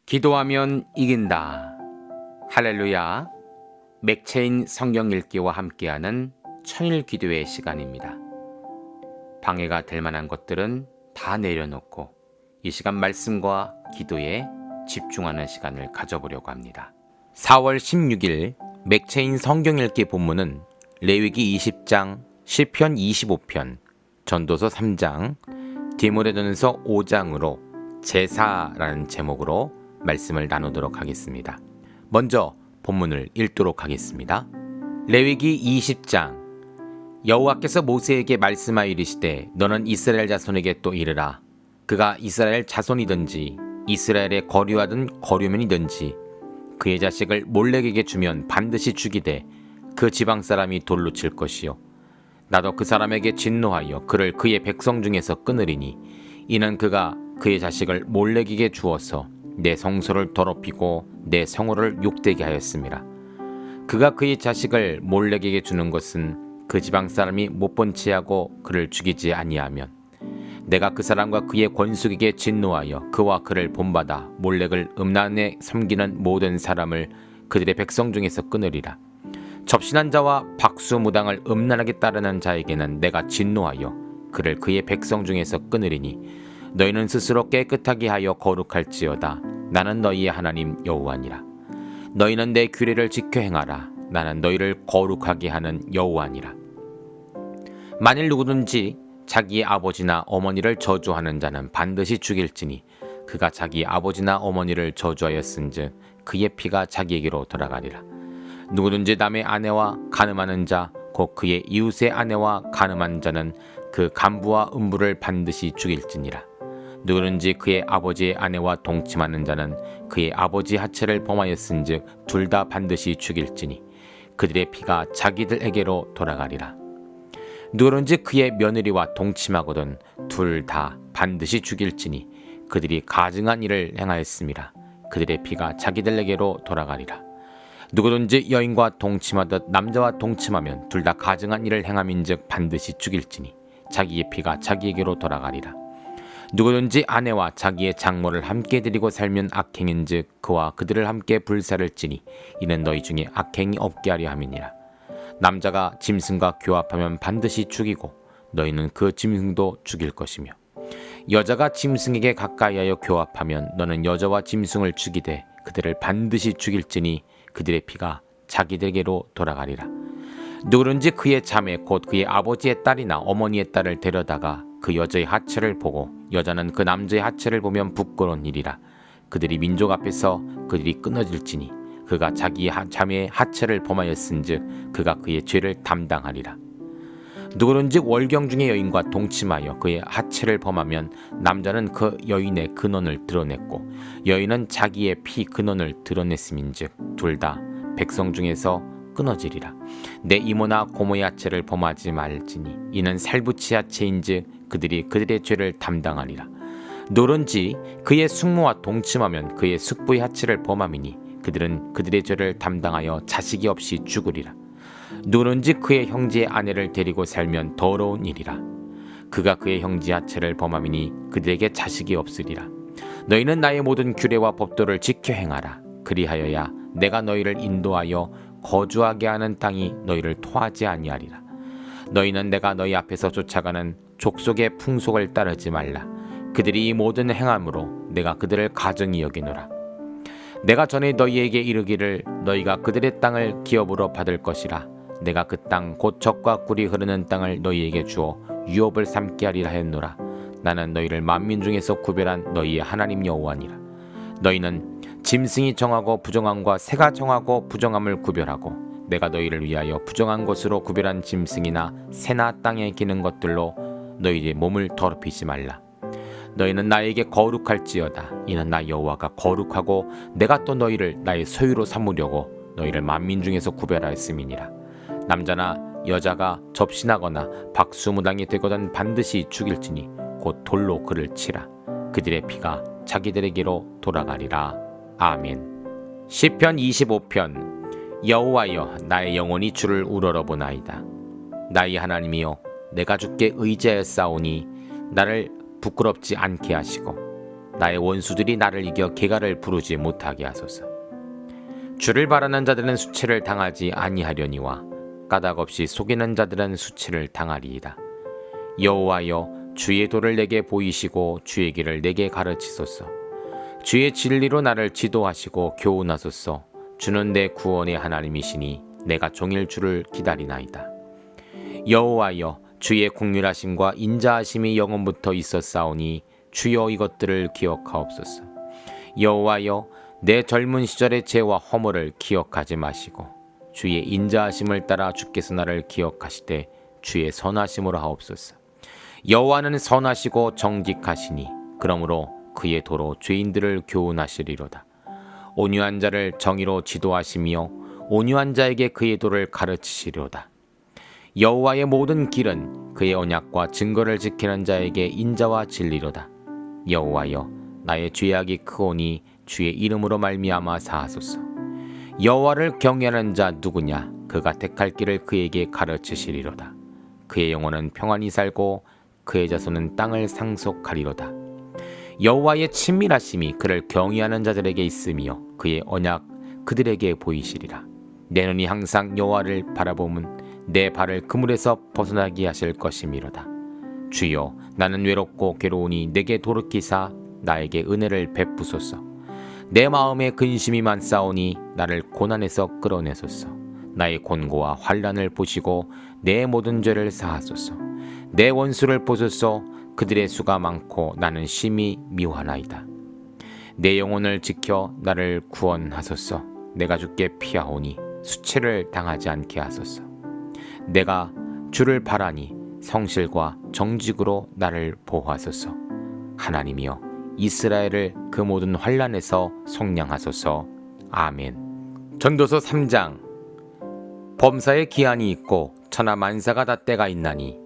기도하면 이긴다. 할렐루야. 맥체인 성경 읽기와 함께하는 천일 기도의 시간입니다. 방해가 될 만한 것들은 다 내려놓고 이 시간 말씀과 기도에 집중하는 시간을 가져보려고 합니다. 4월 16일 맥체인 성경 읽기 본문은 레위기 20장, 시편 25편, 전도서 3장, 디모데전서 5장으로 제사라는 제목으로 말씀을 나누도록 하겠습니다. 먼저 본문을 읽도록 하겠습니다. 레위기 20장. 여호와께서 모세에게 말씀하여 이르시되 너는 이스라엘 자손에게 또 이르라. 그가 이스라엘 자손이든지 이스라엘의 거류하든 거류면이든지 그의 자식을 몰렉에게 주면 반드시 죽이되 그 지방 사람이 돌로 칠 것이요 나도 그 사람에게 진노하여 그를 그의 백성 중에서 끊으리니 이는 그가 그의 자식을 몰렉에게 주어서 내 성소를 더럽히고 내 성호를 욕되게 하였습니다. 그가 그의 자식을 몰렉에게 주는 것은 그 지방 사람이 못 본 채하고 그를 죽이지 아니하면 내가 그 사람과 그의 권속에게 진노하여 그와 그를 본받아 몰렉을 음란에 섬기는 모든 사람을 그들의 백성 중에서 끊으리라. 접신한 자와 박수무당을 음란하게 따르는 자에게는 내가 진노하여 그를 그의 백성 중에서 끊으리니 너희는 스스로 깨끗하게 하여 거룩할지어다. 나는 너희의 하나님 여호와니라. 너희는 내 규례를 지켜 행하라. 나는 너희를 거룩하게 하는 여호와니라. 만일 누구든지 자기의 아버지나 어머니를 저주하는 자는 반드시 죽일지니 그가 자기 아버지나 어머니를 저주하였은즉 그의 피가 자기에게로 돌아가리라. 누구든지 남의 아내와 간음하는 자 곧 그의 이웃의 아내와 간음한 자는 그 간부와 음부를 반드시 죽일지니라. 누구든지 그의 아버지의 아내와 동침하는 자는 그의 아버지 하체를 범하였은즉 둘 다 반드시 죽일지니 그들의 피가 자기들에게로 돌아가리라. 누구든지 그의 며느리와 동침하거든 둘 다 반드시 죽일지니 그들이 가증한 일을 행하였음이라. 그들의 피가 자기들에게로 돌아가리라. 누구든지 여인과 동침하듯 남자와 동침하면 둘 다 가증한 일을 행함인즉 반드시 죽일지니 자기의 피가 자기에게로 돌아가리라. 누구든지 아내와 자기의 장모를 함께 데리고 살면 악행인즉 그와 그들을 함께 불살을지니 이는 너희 중에 악행이 없게 하려 함이니라. 남자가 짐승과 교합하면 반드시 죽이고 너희는 그 짐승도 죽일 것이며 여자가 짐승에게 가까이하여 교합하면 너는 여자와 짐승을 죽이되 그들을 반드시 죽일지니 그들의 피가 자기들에게로 돌아가리라. 누구든지 그의 자매 곧 그의 아버지의 딸이나 어머니의 딸을 데려다가 그 여자의 하체를 보고 여자는 그 남자의 하체를 보면 부끄러운 일이라. 그들이 민족 앞에서 그들이 끊어질지니 그가 자기 자매의 하체를 범하였은즉 그가 그의 죄를 담당하리라. 누구든지 월경 중의 여인과 동침하여 그의 하체를 범하면 남자는 그 여인의 근원을 드러냈고 여인은 자기의 피 근원을 드러냈음인즉 둘 다 백성 중에서 끊어지리라. 내 이모나 고모의 하체를 범하지 말지니 이는 살부치 하체인즉 그들이 그들의 죄를 담당하리라. 누구든지 그의 숙모와 동침하면 그의 숙부의 하체를 범함이니 그들은 그들의 죄를 담당하여 자식이 없이 죽으리라. 누구든지 그의 형제의 아내를 데리고 살면 더러운 일이라. 그가 그의 형제의 하체를 범함이니 그들에게 자식이 없으리라. 너희는 나의 모든 규례와 법도를 지켜 행하라. 그리하여야 내가 너희를 인도하여 거주하게 하는 땅이 너희를 토하지 아니하리라. 너희는 내가 너희 앞에서 쫓아가는 족속의 풍속을 따르지 말라. 그들이 이 모든 행함으로 내가 그들을 가증히 여기노라. 내가 전에 너희에게 이르기를 너희가 그들의 땅을 기업으로 받을 것이라. 내가 그 땅 곧 젖과 꿀이 흐르는 땅을 너희에게 주어 유업을 삼게 하리라 했노라. 나는 너희를 만민 중에서 구별한 너희의 하나님 여호와니라. 너희는 짐승이 정하고 부정함과 새가 정하고 부정함을 구별하고 내가 너희를 위하여 부정한 것으로 구별한 짐승이나 새나 땅에 기는 것들로 너희의 몸을 더럽히지 말라. 너희는 나에게 거룩할지어다. 이는 나 여호와가 거룩하고 내가 또 너희를 나의 소유로 삼으려고 너희를 만민 중에서 구별하였음이니라. 남자나 여자가 접신하거나 박수무당이 되거든 반드시 죽일지니 곧 돌로 그를 치라. 그들의 피가 자기들에게로 돌아가리라. 아멘. 시편 25편. 여호와여 나의 영혼이 주를 우러러보나이다. 나의 하나님이여 내가 주께 의지하였사오니 나를 부끄럽지 않게 하시고 나의 원수들이 나를 이겨 개가를 부르지 못하게 하소서. 주를 바라는 자들은 수치를 당하지 아니하려니와 까닭없이 속이는 자들은 수치를 당하리이다. 여호와여, 주의 도를 내게 보이시고 주의 길을 내게 가르치소서. 주의 진리로 나를 지도하시고 교훈하소서. 주는 내 구원의 하나님이시니 내가 종일 주를 기다리나이다. 여호와여, 주의 긍휼하심과 인자하심이 영원부터 있었사오니 주여 이것들을 기억하옵소서. 여호와여, 내 젊은 시절의 죄와 허물을 기억하지 마시고 주의 인자하심을 따라 주께서 나를 기억하시되 주의 선하심으로 하옵소서. 여호와는 선하시고 정직하시니 그러므로 그의 도로 죄인들을 교훈하시리로다. 온유한 자를 정의로 지도하시며 온유한 자에게 그의 도를 가르치시리로다. 여호와의 모든 길은 그의 언약과 증거를 지키는 자에게 인자와 진리로다. 여호와여, 나의 죄악이 크오니 주의 이름으로 말미암아 사하소서. 여호와를 경외하는 자 누구냐? 그가 택할 길을 그에게 가르치시리로다. 그의 영혼은 평안히 살고 그의 자손은 땅을 상속하리로다. 여호와의 친밀하심이 그를 경외하는 자들에게 있으며 그의 언약 그들에게 보이시리라. 내 눈이 항상 여호와를 바라보면 내 발을 그물에서 벗어나게 하실 것이미로다. 주여, 나는 외롭고 괴로우니 내게 돌이키사 나에게 은혜를 베푸소서. 내 마음에 근심이 많사오니 나를 고난에서 끌어내소서. 나의 곤고와 환난을 보시고 내 모든 죄를 사하소서. 내 원수를 보소서. 그들의 수가 많고 나는 심히 미워하나이다. 내 영혼을 지켜 나를 구원하소서. 내가 주께 피하오니 수치를 당하지 않게 하소서. 내가 주를 바라니 성실과 정직으로 나를 보호하소서. 하나님이여, 이스라엘을 그 모든 환난에서 속량하소서. 아멘. 전도서 3장. 범사에 기한이 있고 천하 만사가 다 때가 있나니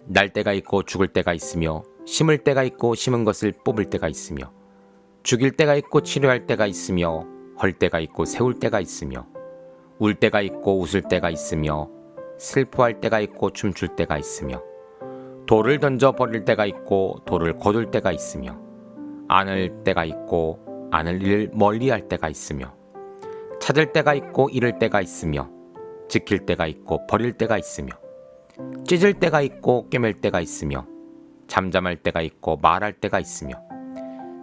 날 때가 있고 죽을 때가 있으며 심을 때가 있고 심은 것을 뽑을 때가 있으며 죽일 때가 있고 치료할 때가 있으며 헐 때가 있고 세울 때가 있으며 울 때가 있고 웃을 때가 있으며 슬퍼할 때가 있고 춤출 때가 있으며 돌을 던져 버릴 때가 있고 돌을 거둘 때가 있으며 안을 때가 있고 안을 일을 멀리할 때가 있으며 찾을 때가 있고 잃을 때가 있으며 지킬 때가 있고 버릴 때가 있으며 찢을 때가 있고 꿰맬 때가 있으며 잠잠할 때가 있고 말할 때가 있으며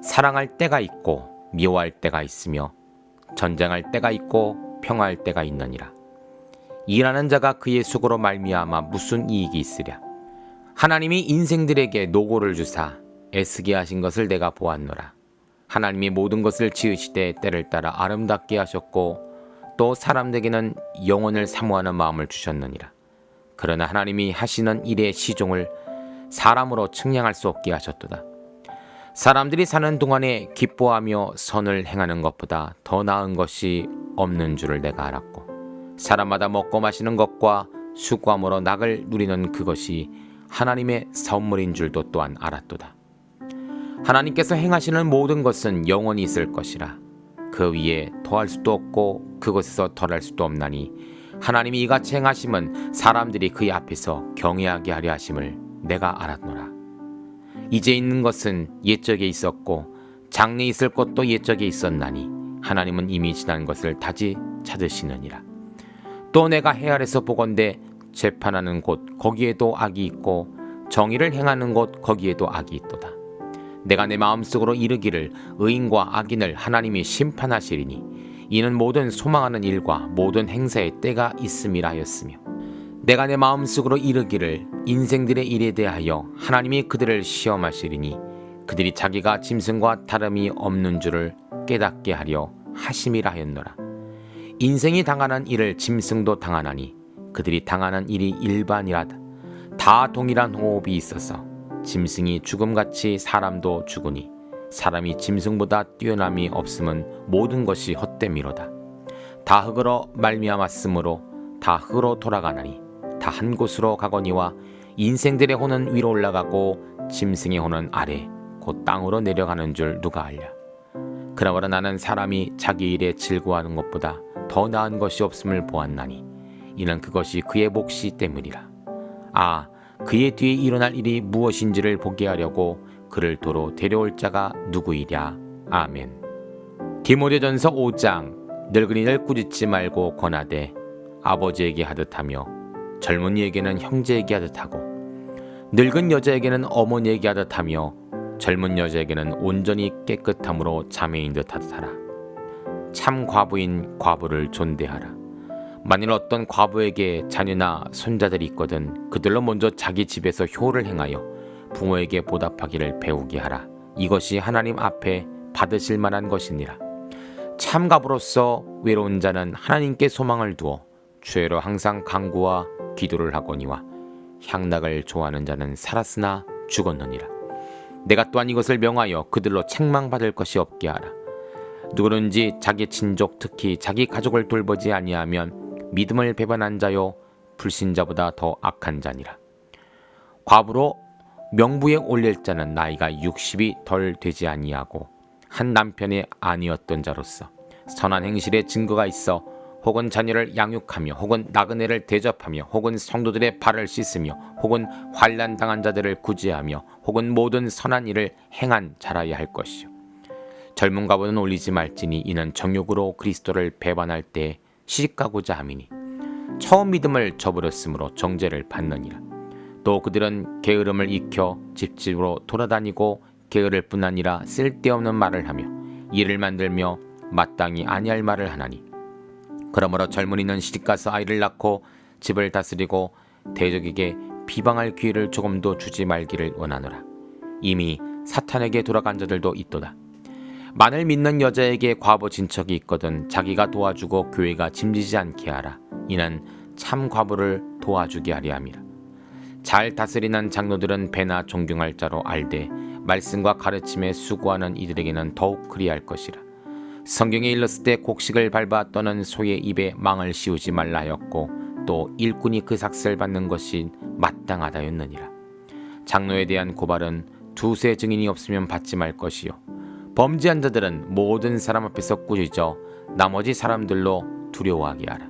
사랑할 때가 있고 미워할 때가 있으며 전쟁할 때가 있고 평화할 때가 있느니라. 일하는 자가 그의 수고로 말미암아 무슨 이익이 있으랴. 하나님이 인생들에게 노고를 주사 애쓰게 하신 것을 내가 보았노라. 하나님이 모든 것을 지으시되 때를 따라 아름답게 하셨고 또 사람들에게는 영혼을 사모하는 마음을 주셨느니라. 그러나 하나님이 하시는 일의 시종을 사람으로 측량할 수 없게 하셨도다. 사람들이 사는 동안에 기뻐하며 선을 행하는 것보다 더 나은 것이 없는 줄을 내가 알았고 사람마다 먹고 마시는 것과 수고함으로 낙을 누리는 그것이 하나님의 선물인 줄도 또한 알았도다. 하나님께서 행하시는 모든 것은 영원히 있을 것이라. 그 위에 더할 수도 없고 그것에서 덜할 수도 없나니 하나님이 이같이 행하심은 사람들이 그의 앞에서 경외하게 하려 하심을 내가 알았노라. 이제 있는 것은 옛적에 있었고 장래 있을 것도 옛적에 있었나니 하나님은 이미 지난 것을 다시 찾으시느니라. 또 내가 해 아래서 보건대 재판하는 곳 거기에도 악이 있고 정의를 행하는 곳 거기에도 악이 있도다. 내가 내 마음속으로 이르기를 의인과 악인을 하나님이 심판하시리니 이는 모든 소망하는 일과 모든 행사의 때가 있음이라 하였으며 내가 내 마음속으로 이르기를 인생들의 일에 대하여 하나님이 그들을 시험하시리니 그들이 자기가 짐승과 다름이 없는 줄을 깨닫게 하려 하심이라 하였노라. 인생이 당하는 일을 짐승도 당하나니 그들이 당하는 일이 일반이라다. 다 동일한 호흡이 있어서 짐승이 죽음같이 사람도 죽으니 사람이 짐승보다 뛰어남이 없음은 모든 것이 헛됨이로다. 다 흙으로 말미암았으므로 다 흙으로 돌아가나니 다 한 곳으로 가거니와 인생들의 혼은 위로 올라가고 짐승의 혼은 아래 곧 땅으로 내려가는 줄 누가 알랴. 그러므로 나는 사람이 자기 일에 즐거워하는 것보다 더 나은 것이 없음을 보았나니 이는 그것이 그의 몫이 때문이라. 아, 그의 뒤에 일어날 일이 무엇인지를 보게 하려고 그를 도로 데려올 자가 누구이랴. 아멘. 디모데전서 5장. 늙은이를 꾸짖지 말고 권하되 아버지에게 하듯하며 젊은이에게는 형제에게 하듯하고 늙은 여자에게는 어머니에게 하듯하며 젊은 여자에게는 온전히 깨끗함으로 자매인 듯 하듯하라. 참 과부인 과부를 존대하라. 만일 어떤 과부에게 자녀나 손자들이 있거든 그들로 먼저 자기 집에서 효를 행하여 부모에게 보답하기를 배우게 하라. 이것이 하나님 앞에 받으실 만한 것이니라. 참 과부로서 외로운 자는 하나님께 소망을 두어 주의로 항상 간구와 기도를 하거니와 향락을 좋아하는 자는 살았으나 죽었느니라. 내가 또한 이것을 명하여 그들로 책망받을 것이 없게 하라. 누구든지 자기 친족 특히 자기 가족을 돌보지 아니하면 믿음을 배반한 자요 불신자보다 더 악한 자니라. 과부로 명부에 올릴 자는 나이가 60이 덜 되지 아니하고 한 남편의 아니었던 자로서 선한 행실의 증거가 있어 혹은 자녀를 양육하며 혹은 나그네를 대접하며 혹은 성도들의 발을 씻으며 혹은 환난 당한 자들을 구제하며 혹은 모든 선한 일을 행한 자라야 할 것이요. 젊은 과부는 올리지 말지니 이는 정욕으로 그리스도를 배반할 때 시집가고자 함이니 처음 믿음을 저버렸으므로 정죄를 받느니라. 또 그들은 게으름을 익혀 집집으로 돌아다니고 게으를 뿐 아니라 쓸데없는 말을 하며 일을 만들며 마땅히 아니할 말을 하나니 그러므로 젊은이는 시집가서 아이를 낳고 집을 다스리고 대적에게 비방할 기회를 조금도 주지 말기를 원하노라. 이미 사탄에게 돌아간 자들도 있도다. 만일 믿는 여자에게 과부 진척이 있거든 자기가 도와주고 교회가 짐지지 않게 하라. 이는 참 과부를 도와주게 하려 함이라. 잘 다스리는 장로들은 배나 존경할 자로 알되 말씀과 가르침에 수고하는 이들에게는 더욱 그리할 것이라. 성경에 일렀을 때 곡식을 밟아 떠는 소의 입에 망을 씌우지 말라 하였고 또 일꾼이 그 삭슬 받는 것이 마땅하다였느니라. 장로에 대한 고발은 두세 증인이 없으면 받지 말 것이요 범죄한 자들은 모든 사람 앞에서 꾸짖어 나머지 사람들로 두려워하게 하라.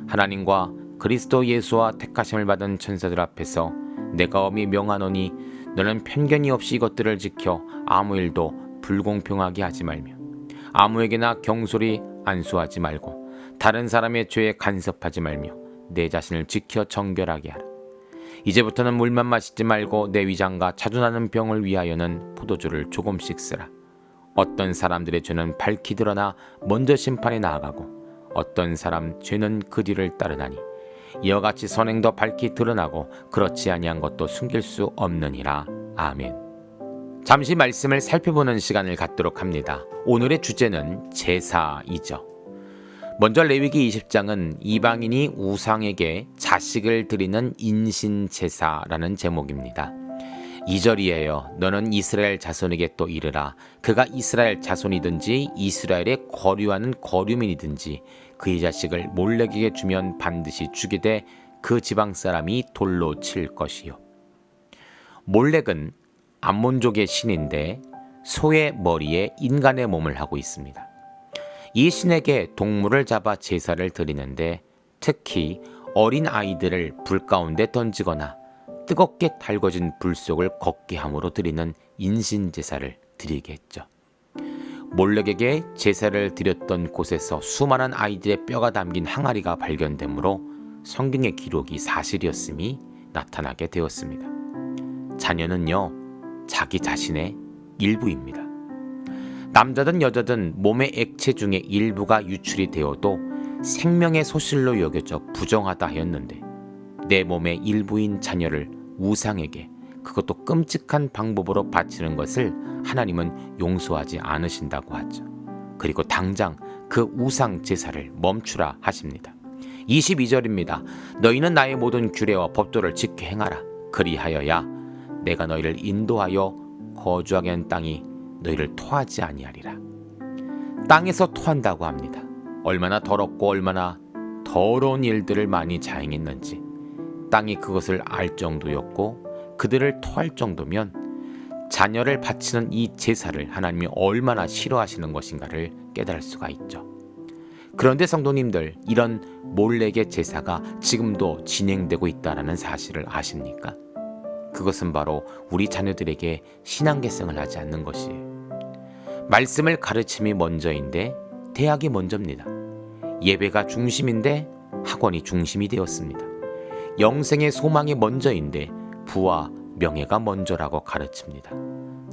하나님과 그리스도 예수와 택하심을 받은 천사들 앞에서 내가 엄히 명하노니 너는 편견이 없이 이것들을 지켜 아무 일도 불공평하게 하지 말며 아무에게나 경솔히 안수하지 말고 다른 사람의 죄에 간섭하지 말며 내 자신을 지켜 정결하게 하라. 이제부터는 물만 마시지 말고 내 위장과 자주 나는 병을 위하여는 포도주를 조금씩 쓰라. 어떤 사람들의 죄는 밝히 드러나 먼저 심판에 나아가고 어떤 사람 죄는 그 뒤를 따르나니 이와 같이 선행도 밝히 드러나고 그렇지 아니한 것도 숨길 수 없느니라. 아멘. 잠시 말씀을 살펴보는 시간을 갖도록 합니다. 오늘의 주제는 제사이죠. 먼저 레위기 20장은 이방인이 우상에게 자식을 드리는 인신제사라는 제목입니다. 2절이에요. 너는 이스라엘 자손에게 또 이르라. 그가 이스라엘 자손이든지 이스라엘에 거류하는 거류민이든지 그의 자식을 몰렉에게 주면 반드시 주게 돼 그 지방 사람이 돌로 칠 것이요. 몰렉은 암몬족의 신인데 소의 머리에 인간의 몸을 하고 있습니다. 이 신에게 동물을 잡아 제사를 드리는데 특히 어린 아이들을 불 가운데 던지거나 뜨겁게 달궈진 불 속을 걷게 함으로 드리는 인신제사를 드리게 했죠. 몰렉에게 제사를 드렸던 곳에서 수많은 아이들의 뼈가 담긴 항아리가 발견되므로 성경의 기록이 사실이었음이 나타나게 되었습니다. 자녀는요, 자기 자신의 일부입니다. 남자든 여자든 몸의 액체 중에 일부가 유출이 되어도 생명의 소실로 여겨져 부정하다 하였는데 내 몸의 일부인 자녀를 우상에게 그것도 끔찍한 방법으로 바치는 것을 하나님은 용서하지 않으신다고 하죠. 그리고 당장 그 우상 제사를 멈추라 하십니다. 22절입니다. 너희는 나의 모든 규례와 법도를 지켜 행하라. 그리하여야 내가 너희를 인도하여 거주하게 한 땅이 너희를 토하지 아니하리라. 땅에서 토한다고 합니다. 얼마나 더럽고 얼마나 더러운 일들을 많이 자행했는지 땅이 그것을 알 정도였고 그들을 토할 정도면 자녀를 바치는 이 제사를 하나님이 얼마나 싫어하시는 것인가를 깨달을 수가 있죠. 그런데 성도님들, 이런 몰렉의 제사가 지금도 진행되고 있다는 사실을 아십니까? 그것은 바로 우리 자녀들에게 신앙계승을 하지 않는 것이에요. 말씀을 가르침이 먼저인데 대학이 먼저입니다. 예배가 중심인데 학원이 중심이 되었습니다. 영생의 소망이 먼저인데 부와 명예가 먼저라고 가르칩니다.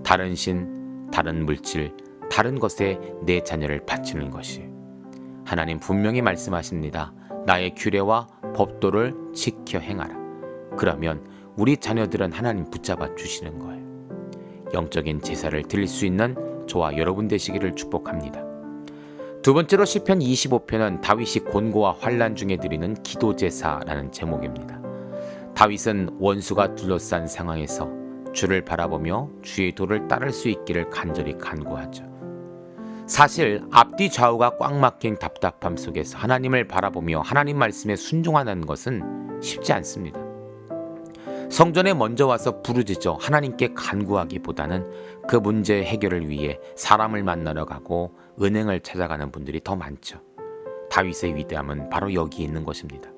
다른 신, 다른 물질, 다른 것에 내 자녀를 바치는 것이 하나님 분명히 말씀하십니다. 나의 규례와 법도를 지켜 행하라. 그러면 우리 자녀들은 하나님 붙잡아 주시는 거예요. 영적인 제사를 드릴 수 있는 저와 여러분 되시기를 축복합니다. 두 번째로 시편 25편은 다윗이 곤고와 환난 중에 드리는 기도제사라는 제목입니다. 다윗은 원수가 둘러싼 상황에서 주를 바라보며 주의 도를 따를 수 있기를 간절히 간구하죠. 사실 앞뒤 좌우가 꽉 막힌 답답함 속에서 하나님을 바라보며 하나님 말씀에 순종하는 것은 쉽지 않습니다. 성전에 먼저 와서 부르짖어 하나님께 간구하기보다는 그 문제 해결을 위해 사람을 만나러 가고 은행을 찾아가는 분들이 더 많죠. 다윗의 위대함은 바로 여기 있는 것입니다.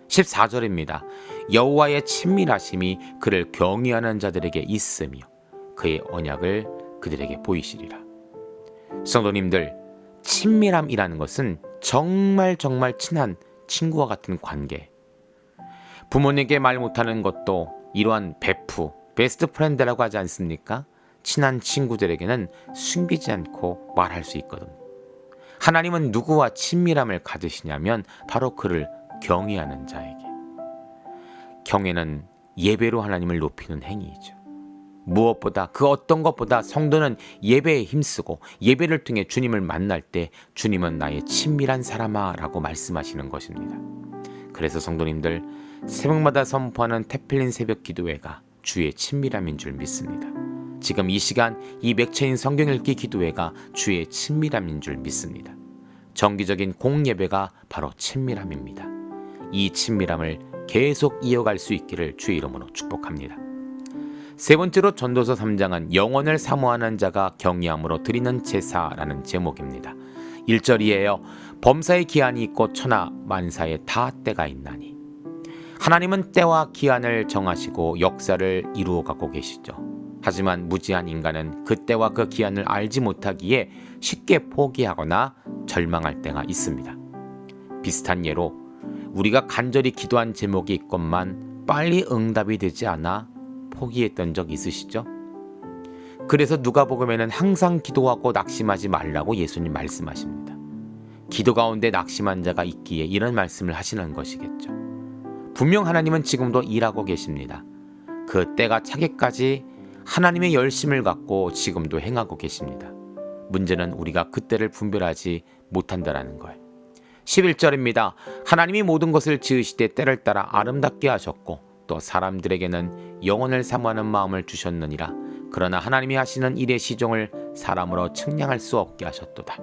14절입니다. 여호와의 친밀하심이 그를 경외하는 자들에게 있으며 그의 언약을 그들에게 보이시리라. 성도님들, 친밀함이라는 것은 정말 친한 친구와 같은 관계. 부모님께 말 못하는 것도 이러한 베프, 베스트 프렌드라고 하지 않습니까? 친한 친구들에게는 숨기지 않고 말할 수 있거든요. 하나님은 누구와 친밀함을 가지시냐면 바로 그를 경외하는 자에게. 경외는 예배로 하나님을 높이는 행위이죠. 무엇보다 그 어떤 것보다 성도는 예배에 힘쓰고 예배를 통해 주님을 만날 때 주님은 나의 친밀한 사람아 라고 말씀하시는 것입니다. 그래서 성도님들, 새벽마다 선포하는 태필린 새벽 기도회가 주의 친밀함인 줄 믿습니다. 지금 이 시간 이 맥체인 성경 읽기 기도회가 주의 친밀함인 줄 믿습니다. 정기적인 공예배가 바로 친밀함입니다. 이 친밀함을 계속 이어갈 수 있기를 주의 이름으로 축복합니다. 세 번째로 전도서 3장은 영원을 사모하는 자가 경외함으로 드리는 제사라는 제목입니다. 1절이에요. 범사의 기한이 있고 천하 만사에 다 때가 있나니. 하나님은 때와 기한을 정하시고 역사를 이루어가고 계시죠. 하지만 무지한 인간은 그 때와 그 기한을 알지 못하기에 쉽게 포기하거나 절망할 때가 있습니다. 비슷한 예로 우리가 간절히 기도한 제목이 있건만 빨리 응답이 되지 않아 포기했던 적 있으시죠? 그래서 누가복음에는 항상 기도하고 낙심하지 말라고 예수님 말씀하십니다. 기도 가운데 낙심한 자가 있기에 이런 말씀을 하시는 것이겠죠. 분명 하나님은 지금도 일하고 계십니다. 그 때가 차기까지 하나님의 열심을 갖고 지금도 행하고 계십니다. 문제는 우리가 그 때를 분별하지 못한다라는 거예요. 11절입니다. 하나님이 모든 것을 지으시되 때를 따라 아름답게 하셨고 또 사람들에게는 영혼을 사모하는 마음을 주셨느니라. 그러나 하나님이 하시는 일의 시종을 사람으로 측량할 수 없게 하셨도다.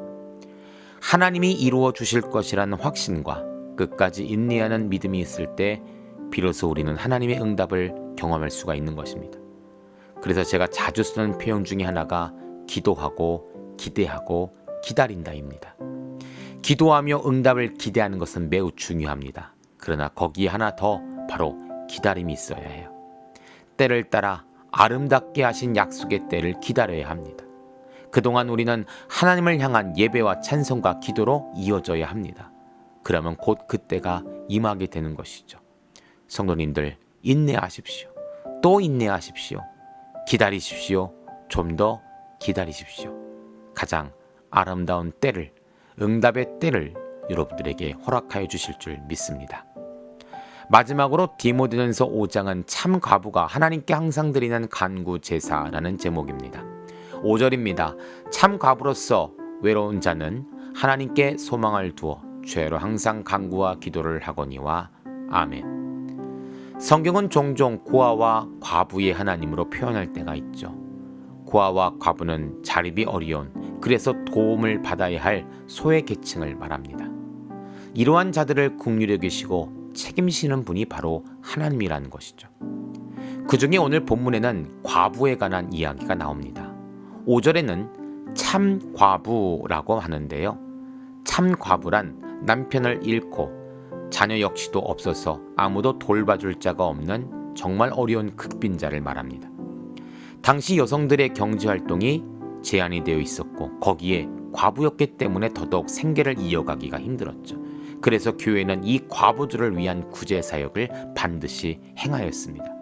하나님이 이루어 주실 것이라는 확신과 끝까지 인내하는 믿음이 있을 때 비로소 우리는 하나님의 응답을 경험할 수가 있는 것입니다. 그래서 제가 자주 쓰는 표현 중에 하나가 기도하고 기대하고 기다린다입니다. 기도하며 응답을 기대하는 것은 매우 중요합니다. 그러나 거기에 하나 더 바로 기다림이 있어야 해요. 때를 따라 아름답게 하신 약속의 때를 기다려야 합니다. 그동안 우리는 하나님을 향한 예배와 찬송과 기도로 이어져야 합니다. 그러면 곧 그때가 임하게 되는 것이죠. 성도님들, 인내하십시오. 또 인내하십시오. 기다리십시오. 좀 더 기다리십시오. 가장 아름다운 때를, 응답의 때를 여러분들에게 허락하여 주실 줄 믿습니다. 마지막으로 디모데전서 5장은 참 과부가 하나님께 항상 드리는 간구 제사라는 제목입니다. 5절입니다. 참 과부로서 외로운 자는 하나님께 소망을 두어 죄로 항상 간구와 기도를 하거니와 아멘. 성경은 종종 고아와 과부의 하나님으로 표현할 때가 있죠. 고아와 과부는 자립이 어려운, 그래서 도움을 받아야 할 소외 계층을 말합니다. 이러한 자들을 긍휼히 여기시고 책임지는 분이 바로 하나님이라는 것이죠. 그 중에 오늘 본문에는 과부에 관한 이야기가 나옵니다. 5절에는 참 과부라고 하는데요. 참 과부란 남편을 잃고 자녀 역시도 없어서 아무도 돌봐줄 자가 없는 정말 어려운 극빈자를 말합니다. 당시 여성들의 경제활동이 제한이 되어 있었고 거기에 과부였기 때문에 더더욱 생계를 이어가기가 힘들었죠. 그래서 교회는 이 과부들을 위한 구제 사역을 반드시 행하였습니다.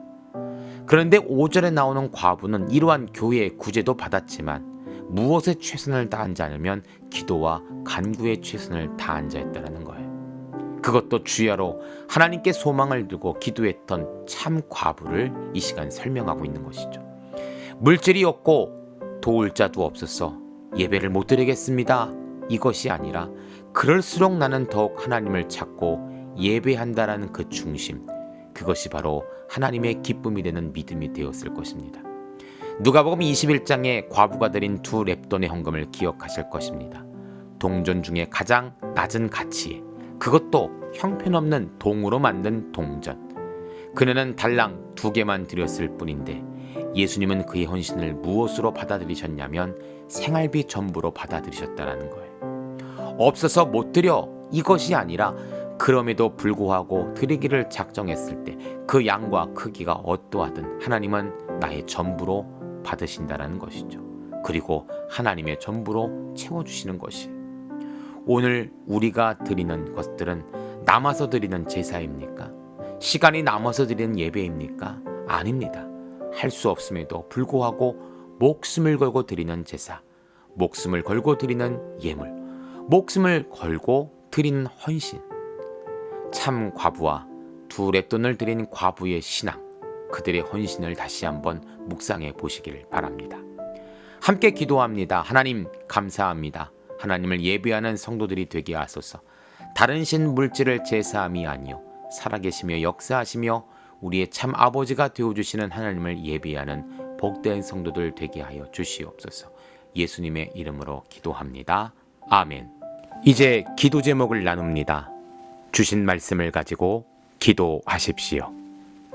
그런데 5절에 나오는 과부는 이러한 교회의 구제도 받았지만 무엇에 최선을 다하지 않으면 기도와 간구에 최선을 다한 자였다는 거예요. 그것도 주야로 하나님께 소망을 두고 기도했던 참 과부를 이 시간 설명하고 있는 것이죠. 물질이 없고 도울 자도 없어서 예배를 못 드리겠습니다. 이것이 아니라 그럴수록 나는 더욱 하나님을 찾고 예배한다라는 그 중심, 그것이 바로 하나님의 기쁨이 되는 믿음이 되었을 것입니다. 누가복음 21장에 과부가 드린 2렙돈의 헌금을 기억하실 것입니다. 동전 중에 가장 낮은 가치에, 그것도 형편없는 동으로 만든 동전. 그녀는 달랑 2개만 드렸을 뿐인데 예수님은 그의 헌신을 무엇으로 받아들이셨냐면 생활비 전부로 받아들이셨다는 거예요. 없어서 못 드려, 이것이 아니라 그럼에도 불구하고 드리기를 작정했을 때 그 양과 크기가 어떠하든 하나님은 나의 전부로 받으신다라는 것이죠. 그리고 하나님의 전부로 채워주시는 것이, 오늘 우리가 드리는 것들은 남아서 드리는 제사입니까? 시간이 남아서 드리는 예배입니까? 아닙니다. 할 수 없음에도 불구하고 목숨을 걸고 드리는 제사, 목숨을 걸고 드리는 예물, 목숨을 걸고 드리는 헌신. 참 과부와 2렙돈을 드린 과부의 신앙, 그들의 헌신을 다시 한번 묵상해 보시기를 바랍니다. 함께 기도합니다. 하나님 감사합니다. 하나님을 예배하는 성도들이 되게 하소서. 다른 신 물질을 제사함이 아니요 살아계시며 역사하시며 우리의 참 아버지가 되어주시는 하나님을 예배하는 복된 성도들 되게 하여 주시옵소서. 예수님의 이름으로 기도합니다. 아멘. 이제 기도 제목을 나눕니다. 주신 말씀을 가지고 기도하십시오.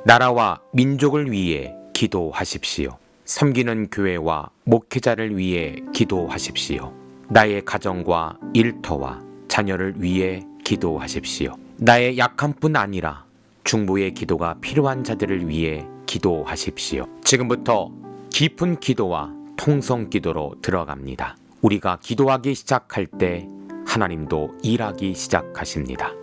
나라와 민족을 위해 기도하십시오. 섬기는 교회와 목회자를 위해 기도하십시오. 나의 가정과 일터와 자녀를 위해 기도하십시오. 나의 약함뿐 아니라 중보의 기도가 필요한 자들을 위해 기도하십시오. 지금부터 깊은 기도와 통성 기도로 들어갑니다. 우리가 기도하기 시작할 때 하나님도 일하기 시작하십니다.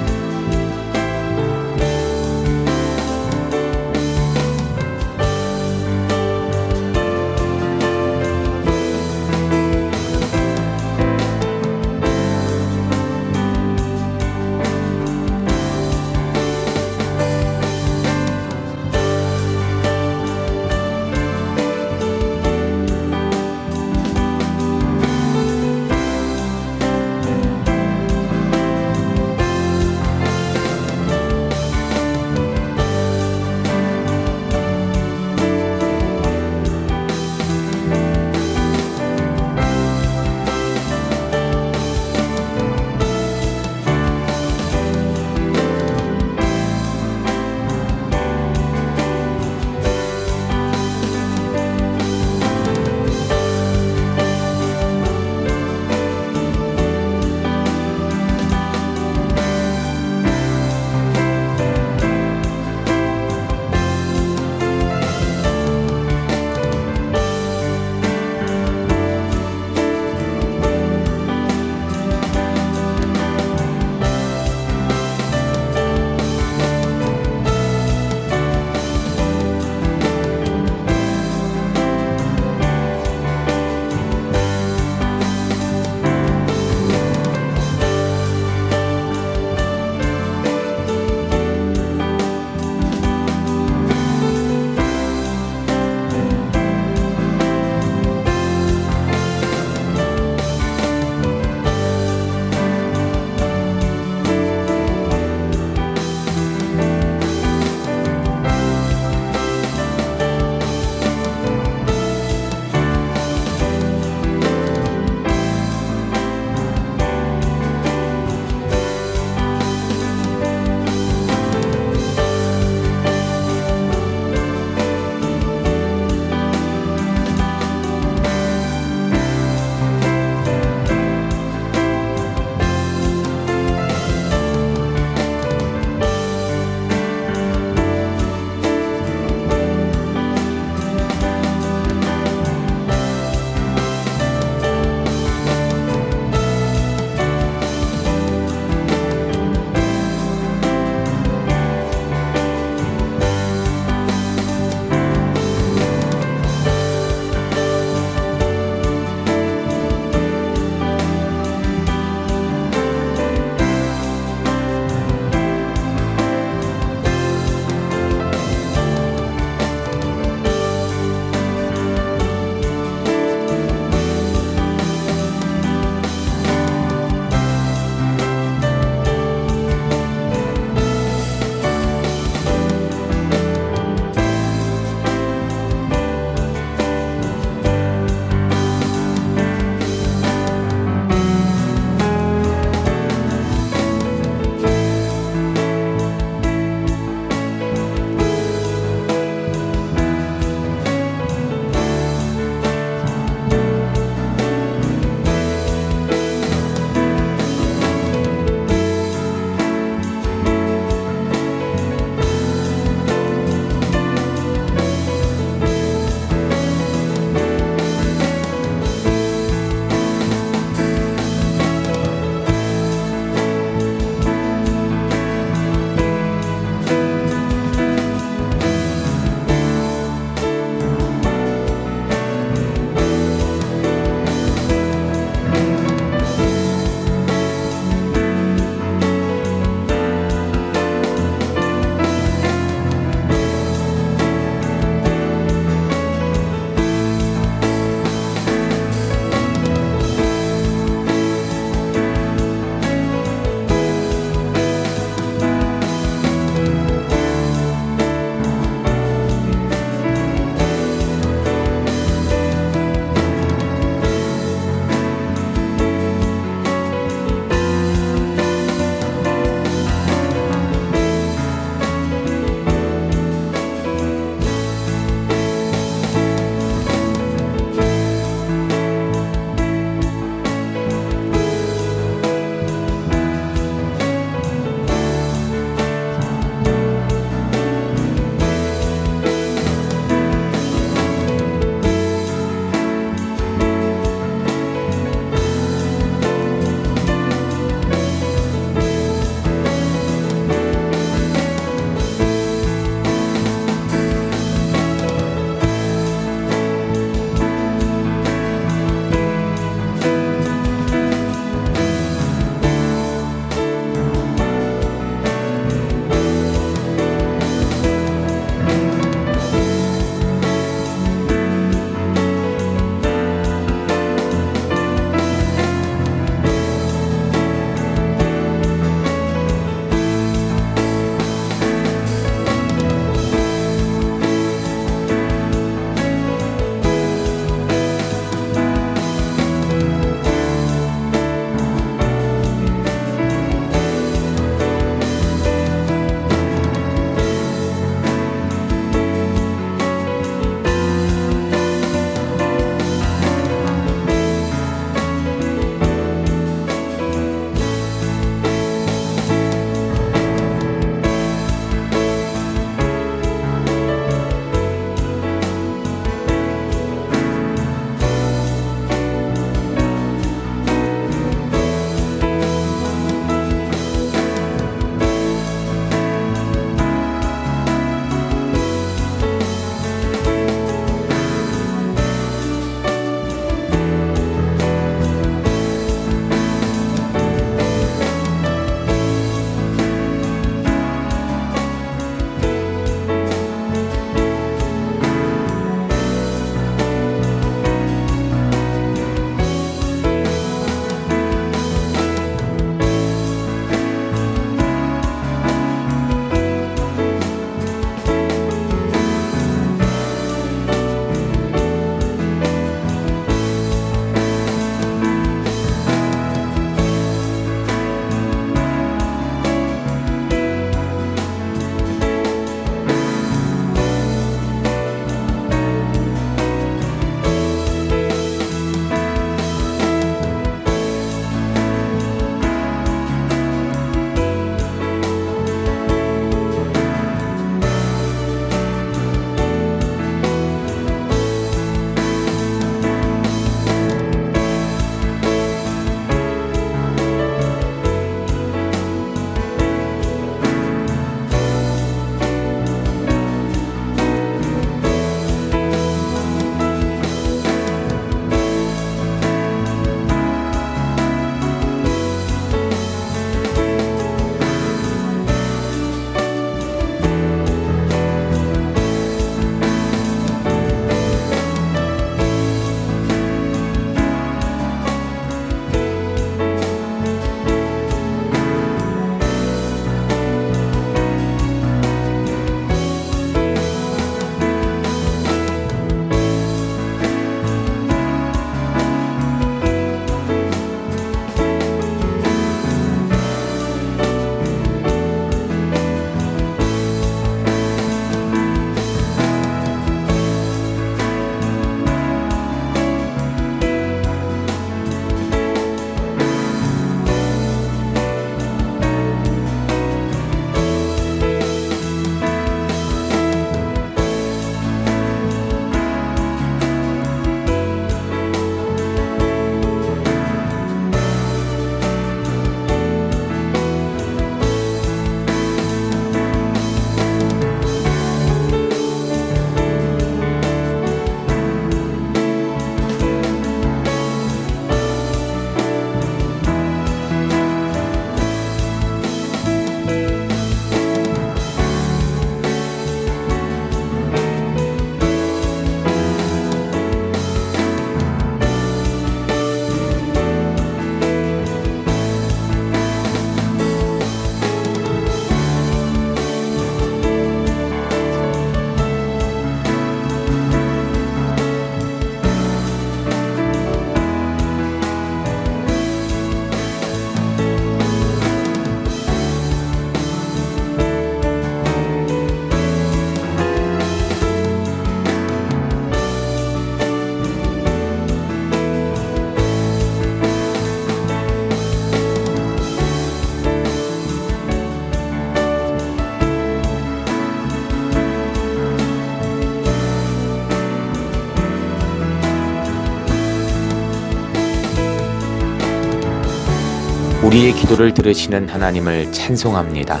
우리의 기도를 들으시는 하나님을 찬송합니다.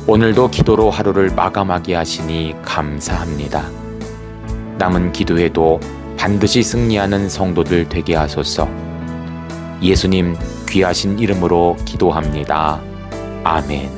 오늘도 기도로 하루를 마감하게 하시니 감사합니다. 남은 기도에도 반드시 승리하는 성도들 되게 하소서. 예수님 귀하신 이름으로 기도합니다. 아멘.